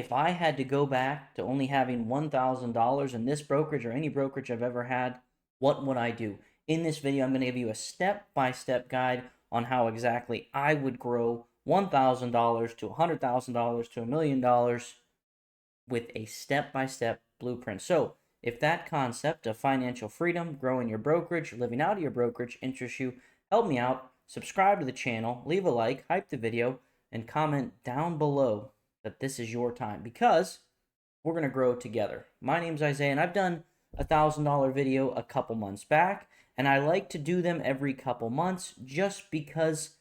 if I had to go back to only having $1,000 in this brokerage or any brokerage I've ever had, what would I do? In this video, I'm going to give you a step-by-step guide on how exactly I would grow $1,000 to $100,000 to $1,000,000 with a step-by-step blueprint. So if that concept of financial freedom, growing your brokerage, living out of your brokerage interests you, help me out. Subscribe to the channel, leave a like, hype the video, and comment down below that this is your time because we're going to grow together. My name's Isaiah, and I've done a $1,000 video a couple months back, and I like to do them every couple months just because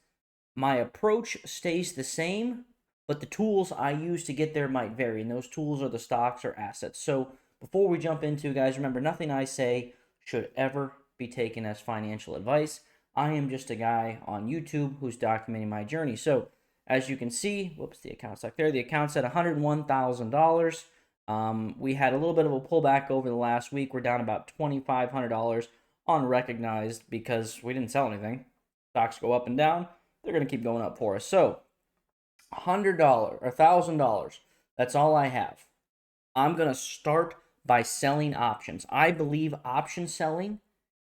my approach stays the same, but the tools I use to get there might vary, and those tools are the stocks or assets. So before we jump into, guys, remember nothing I say should ever be taken as financial advice. I am just a guy on YouTube who's documenting my journey. So as you can see, whoops, the account's stuck there. The account's at $101,000. We had a little bit of a pullback over the last week. We're down about $2,500 unrecognized because we didn't sell anything. Stocks go up and down. They're going to keep going up for us. So $100 or $1,000, that's all I have. I'm going to start by selling options. I believe option selling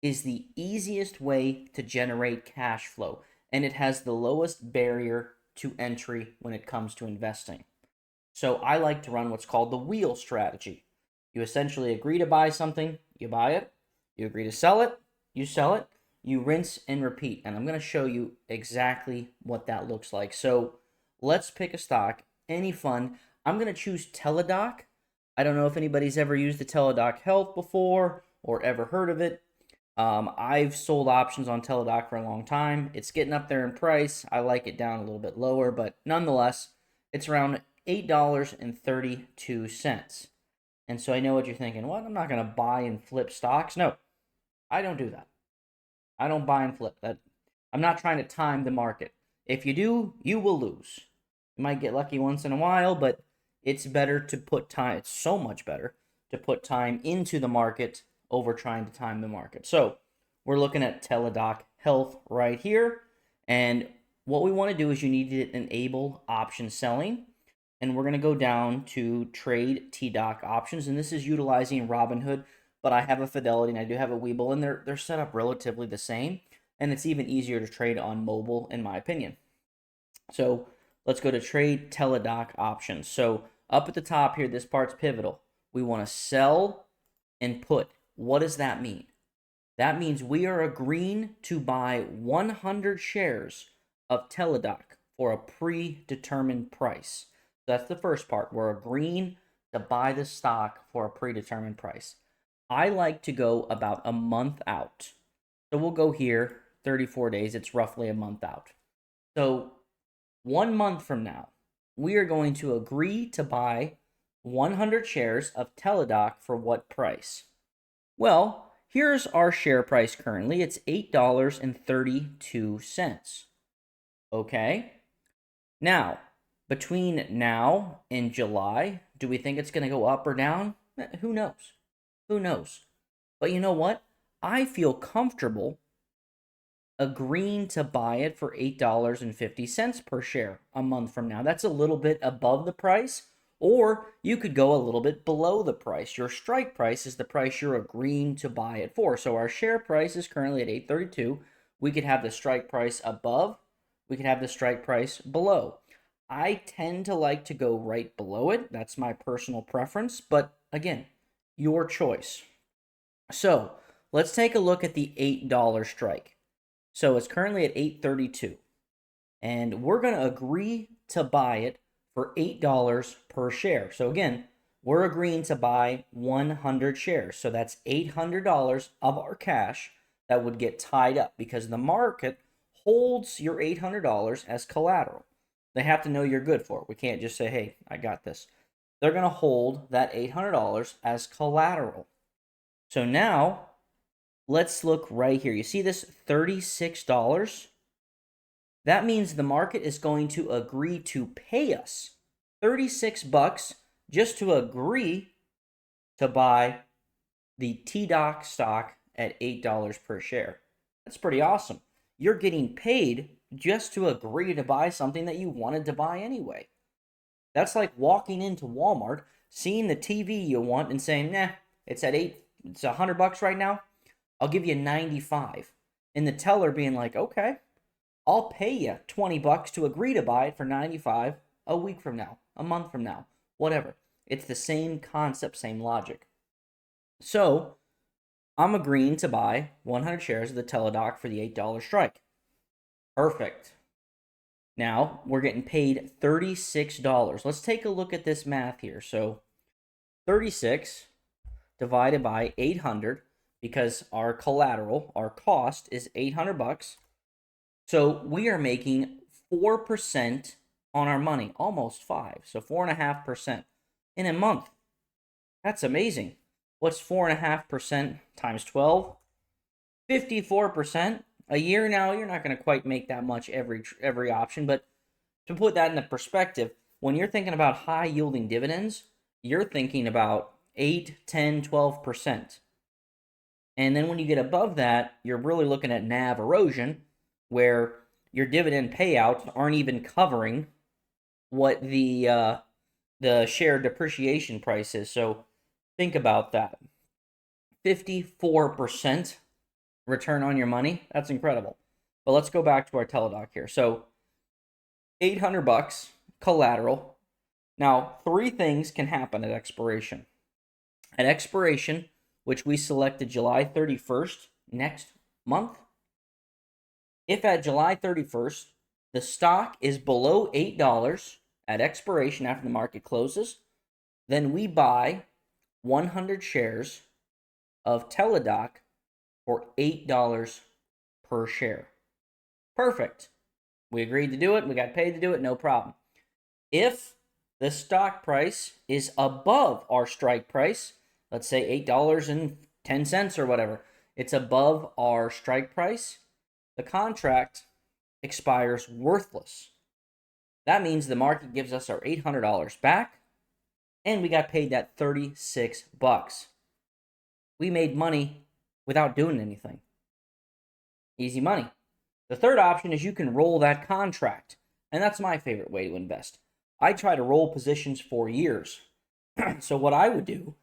is the easiest way to generate cash flow, and it has the lowest barrier to entry when it comes to investing. So I like to run what's called the wheel strategy. You essentially agree to buy something, you buy it. You agree to sell it, you sell it. You rinse and repeat, and I'm going to show you exactly what that looks like. So let's pick a stock, any fund. I'm going to choose Teladoc. I don't know if anybody's ever used the Teladoc Health before or ever heard of it. I've sold options on Teladoc for a long time. It's getting up there in price. I like it down a little bit lower, but nonetheless, it's around $8.32. And so I know what you're thinking. What? I'm not going to buy and flip stocks. No, I don't do that. I don't buy and flip. I'm not trying to time the market. If you do, you will lose. You might get lucky once in a while, but it's better to put time. It's so much better to put time into the market over trying to time the market. So we're looking at Teladoc Health right here. And what we want to do is you need to enable option selling. And we're going to go down to trade TDOC options. And this is utilizing Robinhood, but I have a Fidelity and I do have a Webull, and they're set up relatively the same. And it's even easier to trade on mobile, in my opinion. So let's go to trade Teladoc options. So up at the top here, this part's pivotal. We want to sell and put. What does that mean? That means we are agreeing to buy 100 shares of Teladoc for a predetermined price. That's the first part. We're agreeing to buy the stock for a predetermined price. I like to go about a month out. So we'll go here, 34 days. It's roughly a month out. So 1 month from now, we are going to agree to buy 100 shares of Teladoc for what price? Well, here's our share price currently. It's $8.32. Okay. Now, between now and July, do we think it's going to go up or down? Who knows? Who knows? But you know what? I feel comfortable agreeing to buy it for $8.50 per share a month from now. That's a little bit above the price, or you could go a little bit below the price. Your strike price is the price you're agreeing to buy it for. So our share price is currently at $8.32. We could have the strike price above. We could have the strike price below. I tend to like to go right below it. That's my personal preference, but again, your choice. So let's take a look at the $8 strike. So it's currently at $8.32, and we're going to agree to buy it for $8 per share. So again, we're agreeing to buy 100 shares. So that's $800 of our cash that would get tied up because the market holds your $800 as collateral. They have to know you're good for it. We can't just say, hey, I got this. They're going to hold that $800 as collateral. So now let's look right here. You see this $36? That means the market is going to agree to pay us $36 just to agree to buy the TDOC stock at $8 per share. That's pretty awesome. You're getting paid just to agree to buy something that you wanted to buy anyway. That's like walking into Walmart, seeing the TV you want and saying, nah, it's $100 right now. I'll give you 95. And the teller being like, okay, I'll pay you $20 to agree to buy it for 95 a week from now, a month from now, whatever. It's the same concept, same logic. So I'm agreeing to buy 100 shares of the Teladoc for the $8 strike. Perfect. Now we're getting paid $36. Let's take a look at this math here. So 36 divided by 800, because our collateral, our cost is $800. So we are making 4% on our money, almost 5. So 4.5% in a month. That's amazing. What's 4.5% times 12? 54%. A year now, you're not going to quite make that much every option, but to put that into perspective, when you're thinking about high yielding dividends, you're thinking about 8, 10, 12%. And then when you get above that, you're really looking at NAV erosion, where your dividend payouts aren't even covering what the share depreciation price is. So think about that. 54% return on your money. That's incredible. But let's go back to our Teladoc here. So $800 collateral. Now, 3 things can happen at expiration. At expiration, which we selected July 31st, next month, if at July 31st, the stock is below $8 at expiration after the market closes, then we buy 100 shares of Teladoc for $8 per share. Perfect. We agreed to do it. We got paid to do it. No problem. If the stock price is above our strike price, let's say $8.10 or whatever, it's above our strike price, the contract expires worthless. That means the market gives us our $800 back, and we got paid that $36. We made money without doing anything. Easy money. The third option is you can roll that contract, and that's my favorite way to invest. I try to roll positions for years. So what I would do,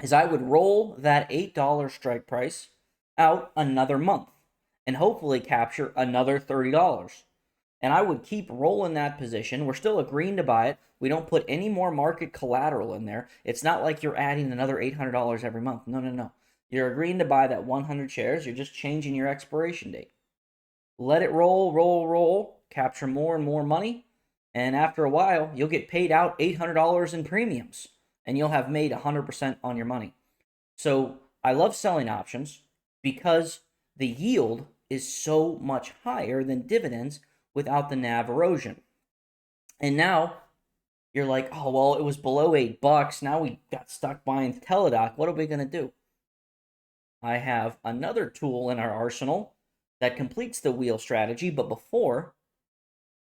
is I would roll that $8 strike price out another month and hopefully capture another $30. And I would keep rolling that position. We're still agreeing to buy it. We don't put any more market collateral in there. It's not like you're adding another $800 every month. No. You're agreeing to buy that 100 shares. You're just changing your expiration date. Let it roll, capture more and more money. And after a while, you'll get paid out $800 in premiums, and you'll have made 100% on your money. So I love selling options because the yield is so much higher than dividends without the NAV erosion. And now you're like, oh, well, it was below $8. Now we got stuck buying Teladoc. What are we going to do? I have another tool in our arsenal that completes the wheel strategy. But before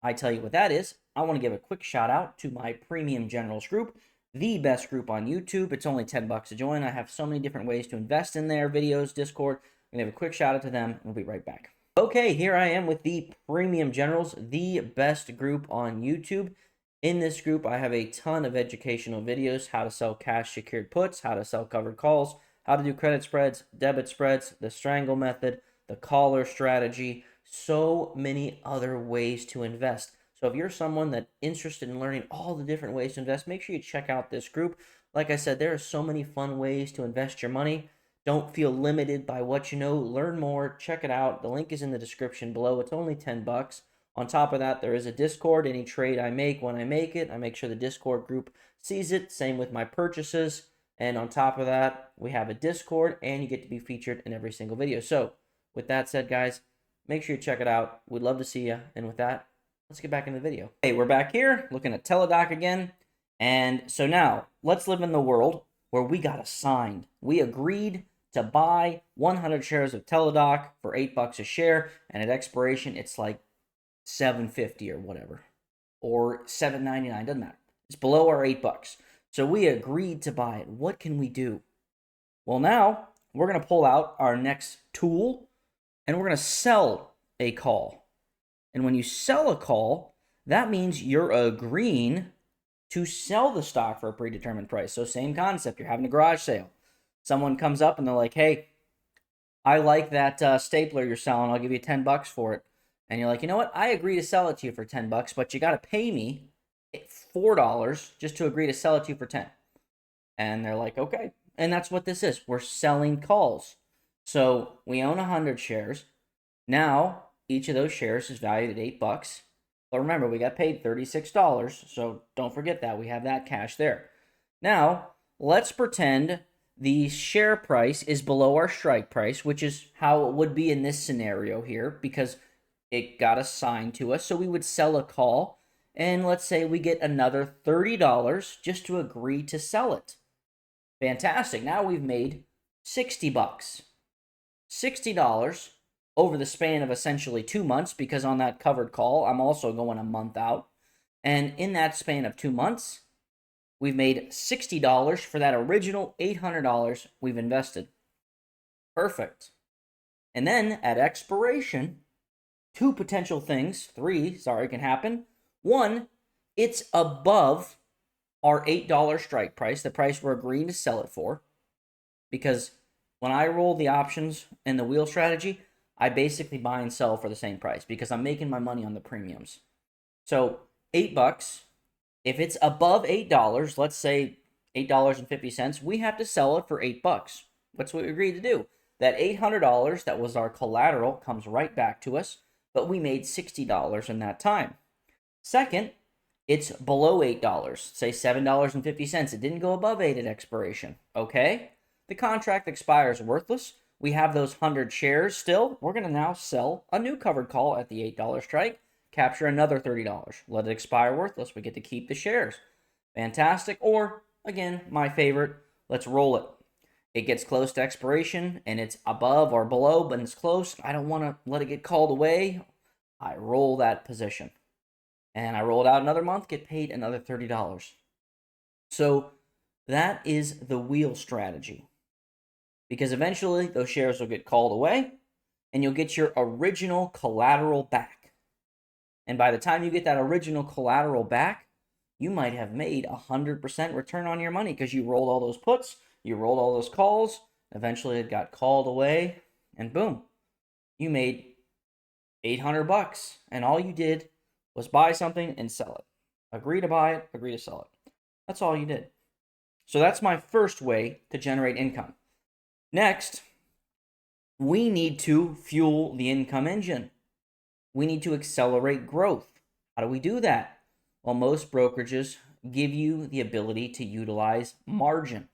I tell you what that is, I want to give a quick shout out to my Premium Generals group, the best group on YouTube. It's only $10 to join. I have so many different ways to invest in their videos, Discord. I'm going to give a quick shout out to them, and we'll be right back. Okay, here I am with the Premium Generals, the best group on YouTube. In this group, I have a ton of educational videos: how to sell cash secured puts, how to sell covered calls, how to do credit spreads, debit spreads, the strangle method, the collar strategy, so many other ways to invest. So if you're someone that's interested in learning all the different ways to invest, make sure you check out this group. Like I said, there are so many fun ways to invest your money. Don't feel limited by what you know. Learn more. Check it out. The link is in the description below. It's only $10. On top of that, there is a Discord. Any trade I make, when I make it, I make sure the Discord group sees it. Same with my purchases. And on top of that, we have a Discord, and you get to be featured in every single video. So with that said, guys, make sure you check it out. We'd love to see you. And with that, let's get back into the video. Hey, we're back here looking at Teladoc again. And so now let's live in the world where we got assigned. We agreed to buy 100 shares of Teladoc for $8 a share. And at expiration, it's like $7.50 or whatever, or $7.99, doesn't matter. It's below our $8. So we agreed to buy it. What can we do? Well, now we're going to pull out our next tool, and we're going to sell a call. And when you sell a call, that means you're agreeing to sell the stock for a predetermined price. So same concept, you're having a garage sale. Someone comes up and they're like, hey, I like that stapler you're selling. I'll give you $10 for it. And you're like, you know what? I agree to sell it to you for $10, but you got to pay me $4 just to agree to sell it to you for 10. And they're like, okay. And that's what this is. We're selling calls. So we own 100 shares. Now, each of those shares is valued at $8. But remember, we got paid $36. So don't forget that. We have that cash there. Now, let's pretend the share price is below our strike price, which is how it would be in this scenario here, because it got assigned to us. So we would sell a call, and let's say we get another $30 just to agree to sell it. Fantastic. Now we've made $60. $60 over the span of essentially 2 months, because on that covered call, I'm also going a month out. And in that span of 2 months, we've made $60 for that original $800 we've invested. Perfect. And then at expiration, three potential things can happen. One, it's above our $8 strike price, the price we're agreeing to sell it for. Because when I roll the options in the wheel strategy, I basically buy and sell for the same price because I'm making my money on the premiums. So $8, if it's above $8, let's say $8.50, we have to sell it for $8. That's what we agreed to do. That $800 that was our collateral comes right back to us, but we made $60 in that time. Second, it's below $8, say $7.50. It didn't go above 8 at expiration. Okay? The contract expires worthless. We have those 100 shares still. We're going to now sell a new covered call at the $8 strike, capture another $30. Let it expire worthless. We get to keep the shares. Fantastic. Or, again, my favorite, let's roll it. It gets close to expiration, and it's above or below, but it's close. I don't want to let it get called away. I roll that position. And I roll it out another month, get paid another $30. So that is the wheel strategy. Because eventually those shares will get called away, and you'll get your original collateral back. And by the time you get that original collateral back, you might have made 100% return on your money because you rolled all those puts, you rolled all those calls, eventually it got called away, and boom, you made $800. And all you did was buy something and sell it. Agree to buy it, agree to sell it. That's all you did. So that's my first way to generate income. Next, we need to fuel the income engine. We need to accelerate growth. How do we do that? Well, most brokerages give you the ability to utilize margin.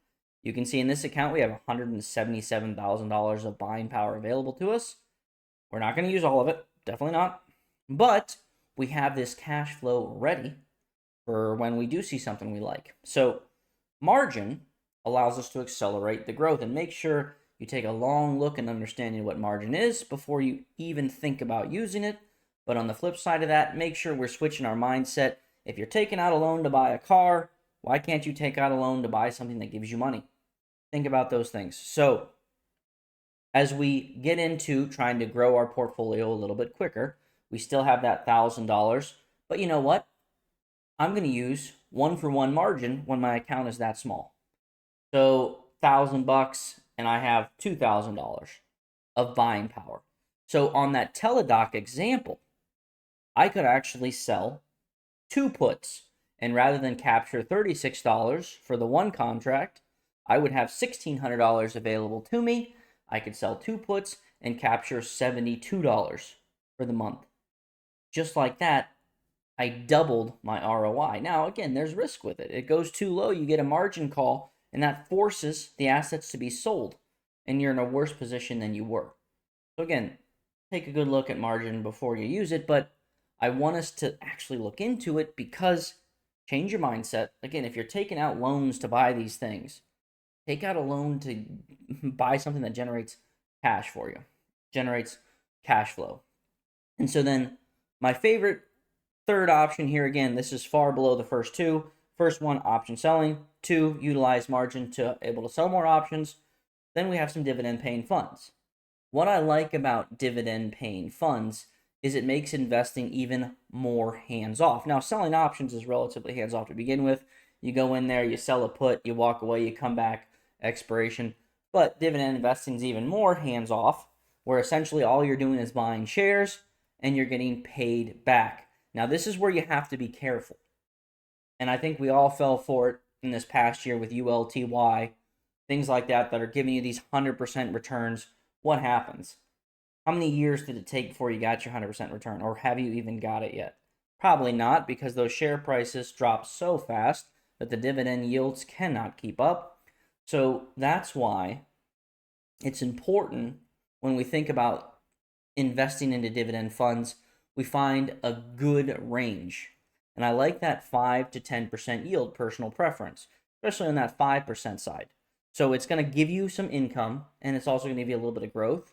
You can see in this account we have $177,000 of buying power available to us. We're not going to use all of it, definitely not. But we have this cash flow ready for when we do see something we like. So margin allows us to accelerate the growth, and make sure you take a long look and understanding what margin is before you even think about using it. But on the flip side of that, make sure we're switching our mindset. If you're taking out a loan to buy a car, why can't you take out a loan to buy something that gives you money? Think about those things. So as we get into trying to grow our portfolio a little bit quicker, we still have that $1,000, but you know what? I'm going to use 1-for-1 margin when my account is that small. So $1,000 and I have $2,000 of buying power. So on that teledoc example, I could actually sell 2 puts, and rather than capture $36 for the one contract, I would have $1,600 available to me. I could sell 2 puts and capture $72 for the month. Just like that, I doubled my ROI. Now, again, there's risk with it. It goes too low, you get a margin call, and that forces the assets to be sold, and you're in a worse position than you were. So again, take a good look at margin before you use it, but I want us to actually look into it because change your mindset. Again, if you're taking out loans to buy these things, take out a loan to buy something that generates cash for you, generates cash flow. And so then my favorite third option here, again, this is far below the first two. First one, option selling. 2, utilize margin to able to sell more options. Then we have some dividend paying funds. What I like about dividend paying funds is it makes investing even more hands-off. Now, selling options is relatively hands-off to begin with. You go in there, you sell a put, you walk away, you come back, expiration. But dividend investing is even more hands-off, where essentially all you're doing is buying shares and you're getting paid back. Now, this is where you have to be careful. And I think we all fell for it in this past year with ULTY, things like that are giving you these 100% returns. What happens? How many years did it take before you got your 100% return? Or have you even got it yet? Probably not, because those share prices drop so fast that the dividend yields cannot keep up. So that's why it's important when we think about investing into dividend funds, we find a good range. And I like that 5 to 10% yield, personal preference, especially on that 5% side. So it's going to give you some income, and it's also going to give you a little bit of growth.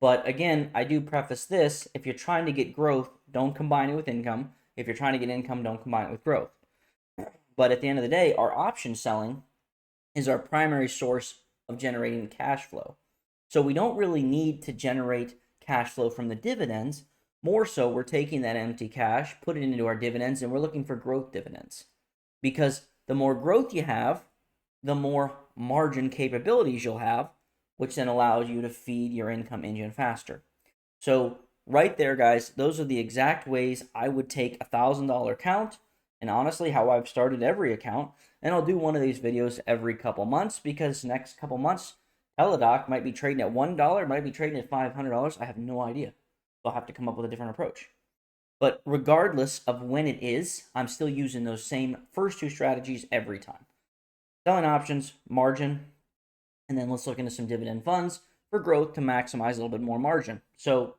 But again, I do preface this, if you're trying to get growth, don't combine it with income. If you're trying to get income, don't combine it with growth. But at the end of the day, our option selling is our primary source of generating cash flow. So we don't really need to generate cash flow from the dividends. More so, we're taking that empty cash, put it into our dividends, and we're looking for growth dividends. Because the more growth you have, the more margin capabilities you'll have, which then allows you to feed your income engine faster. So right there, guys, those are the exact ways I would take $1,000 account, and honestly, how I've started every account. And I'll do one of these videos every couple months, because next couple months, Teledoc might be trading at $1, might be trading at $500. I have no idea. I'll have to come up with a different approach. But regardless of when it is, I'm still using those same first two strategies every time. Selling options, margin, and then let's look into some dividend funds for growth to maximize a little bit more margin. So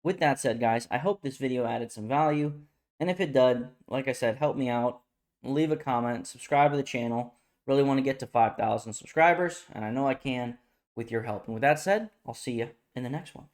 with that said, guys, I hope this video added some value. And if it did, like I said, help me out. Leave a comment, subscribe to the channel. Really want to get to 5,000 subscribers, and I know I can with your help. And with that said, I'll see you in the next one.